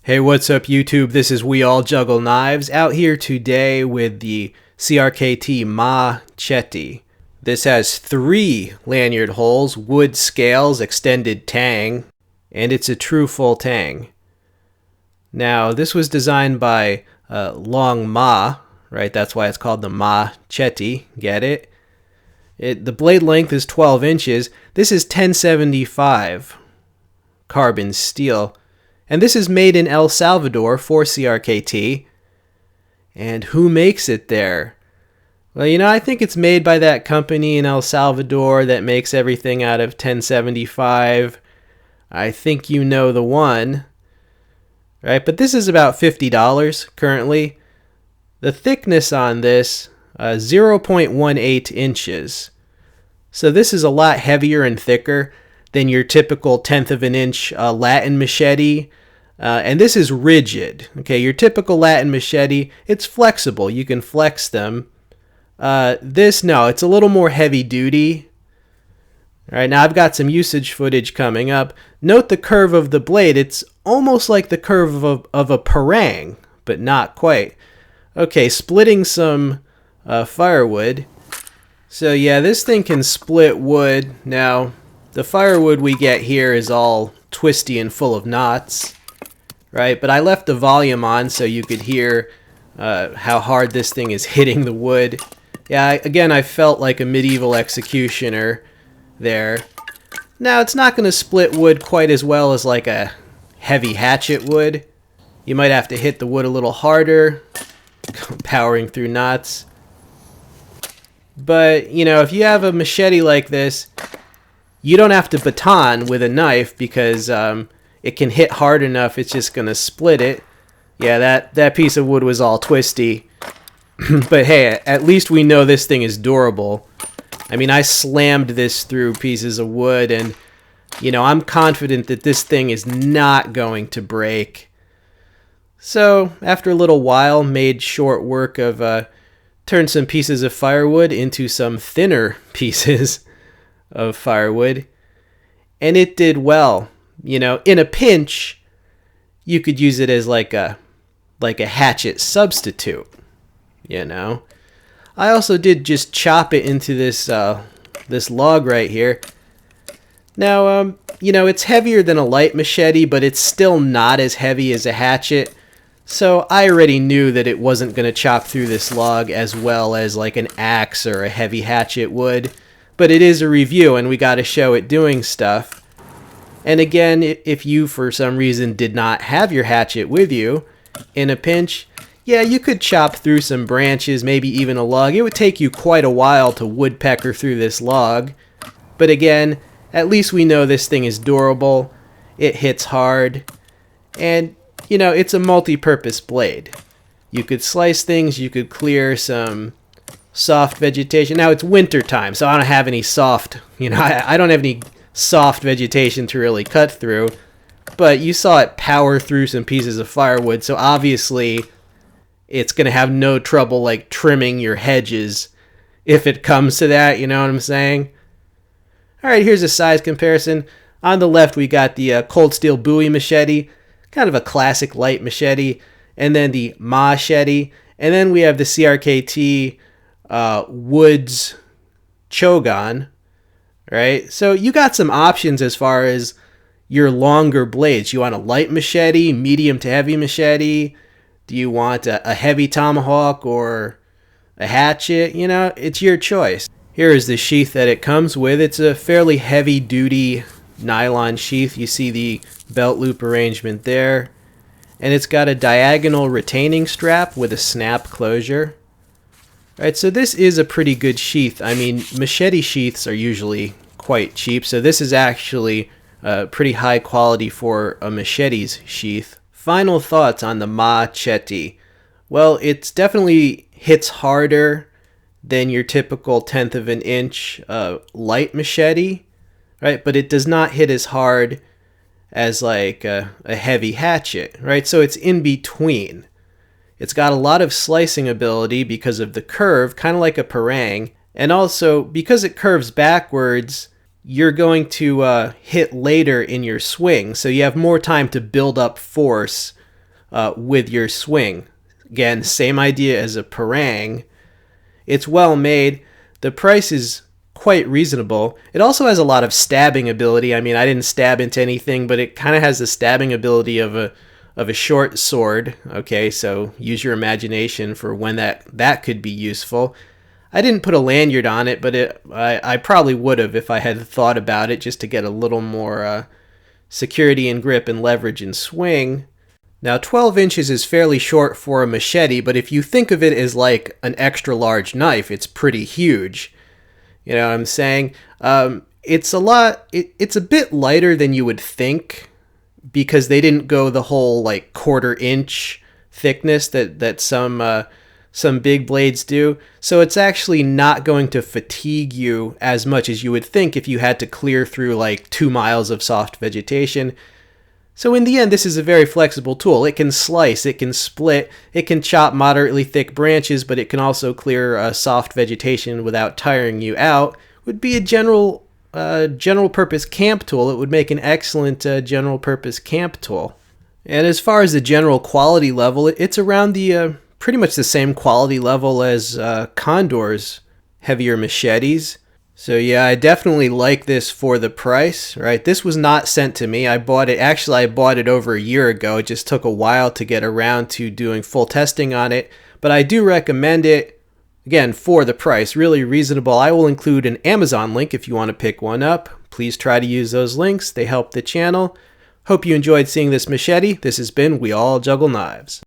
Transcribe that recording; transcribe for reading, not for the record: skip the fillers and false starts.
Hey, what's up YouTube? This is We All Juggle Knives, out here today with the CRKT Mah-Chete. This has 3 lanyard holes, wood scales, extended tang, and it's a true full tang. Now, this was designed by Long Ma, right? That's why it's called the Mah-Chete, get it? The blade length is 12 inches. This is 1075 carbon steel. And this is made in El Salvador for CRKT. And who makes it there? Well, I think it's made by that company in El Salvador that makes everything out of 1075. I think you know the one. Right? But this is about $50 currently. The thickness on this, 0.18 inches. So this is a lot heavier and thicker than your typical 1/10 of an inch Latin machete. And this is rigid. Okay, your typical Latin machete, it's flexible. You can flex them. No, it's a little more heavy duty. All right, now I've got some usage footage coming up. Note the curve of the blade. It's almost like the curve of a parang, but not quite. Okay, splitting some firewood. So yeah, this thing can split wood. Now, the firewood we get here is all twisty and full of knots, right? But I left the volume on so you could hear how hard this thing is hitting the wood. Yeah, again, I felt like a medieval executioner there. Now, it's not going to split wood quite as well as like a heavy hatchet would. You might have to hit the wood a little harder, powering through knots. But, if you have a machete like this, you don't have to baton with a knife because it can hit hard enough, it's just going to split it. Yeah, that piece of wood was all twisty. But hey, at least we know this thing is durable. I mean, I slammed this through pieces of wood and, I'm confident that this thing is not going to break. So, after a little while, made short work of turned some pieces of firewood into some thinner pieces of firewood, and it did well. In a pinch, you could use it as like a hatchet substitute. I also did just chop it into this this log right here. Now, it's heavier than a light machete, but it's still not as heavy as a hatchet. So I already knew that it wasn't going to chop through this log as well as like an axe or a heavy hatchet would. But it is a review and we got to show it doing stuff. And again, if you for some reason did not have your hatchet with you, in a pinch, yeah, you could chop through some branches, maybe even a log. It would take you quite a while to woodpecker through this log. But again, at least we know this thing is durable. It hits hard. And it's a multi-purpose blade. You could slice things, you could clear some soft vegetation. Now it's winter time, so I don't have any soft, I don't have any soft vegetation to really cut through. But you saw it power through some pieces of firewood, so obviously it's going to have no trouble like trimming your hedges if it comes to that, you know what I'm saying? All right, here's a size comparison. On the left, we got the cold steel Bowie machete, kind of a classic light machete, and then the Mah-Chete, and then we have the CRKT Woods Chogon, right? So you got some options as far as your longer blades. You want a light machete, medium to heavy machete? Do you want a heavy tomahawk or a hatchet? It's your choice. Here is the sheath that it comes with. It's a fairly heavy duty nylon sheath. You see the belt loop arrangement there. And it's got a diagonal retaining strap with a snap closure. Alright, so this is a pretty good sheath. I mean, machete sheaths are usually quite cheap, so this is actually pretty high quality for a machete's sheath. Final thoughts on the Mah-Chete. Well, it's definitely hits harder than your typical 1/10 of an inch light machete. Right, but it does not hit as hard as like a heavy hatchet, right? So it's in between. It's got a lot of slicing ability because of the curve, kind of like a parang. And also, because it curves backwards, you're going to hit later in your swing, so you have more time to build up force with your swing. Again, same idea as a parang. It's well made. The price is quite reasonable. It also has a lot of stabbing ability. I mean, I didn't stab into anything, but it kind of has the stabbing ability of a short sword. Okay, so use your imagination for when that could be useful. I didn't put a lanyard on it, but I probably would have if I had thought about it, just to get a little more security and grip and leverage and swing. Now, 12 inches is fairly short for a machete, but if you think of it as like an extra large knife, it's pretty huge. You know what I'm saying? It's a bit lighter than you would think, because they didn't go the whole like 1/4 inch thickness that some big blades do. So it's actually not going to fatigue you as much as you would think if you had to clear through like 2 miles of soft vegetation. So in the end, this is a very flexible tool. It can slice, it can split, it can chop moderately thick branches, but it can also clear soft vegetation without tiring you out. It would be a general purpose camp tool. It would make an excellent general purpose camp tool. And as far as the general quality level, it's around the pretty much the same quality level as Condor's heavier machetes. So yeah, I definitely like this for the price, right? This was not sent to me. I bought it over a year ago. It just took a while to get around to doing full testing on it, but I do recommend it, again, for the price. Really reasonable. I will include an Amazon link if you want to pick one up. Please try to use those links. They help the channel. Hope you enjoyed seeing this machete. This has been We All Juggle Knives.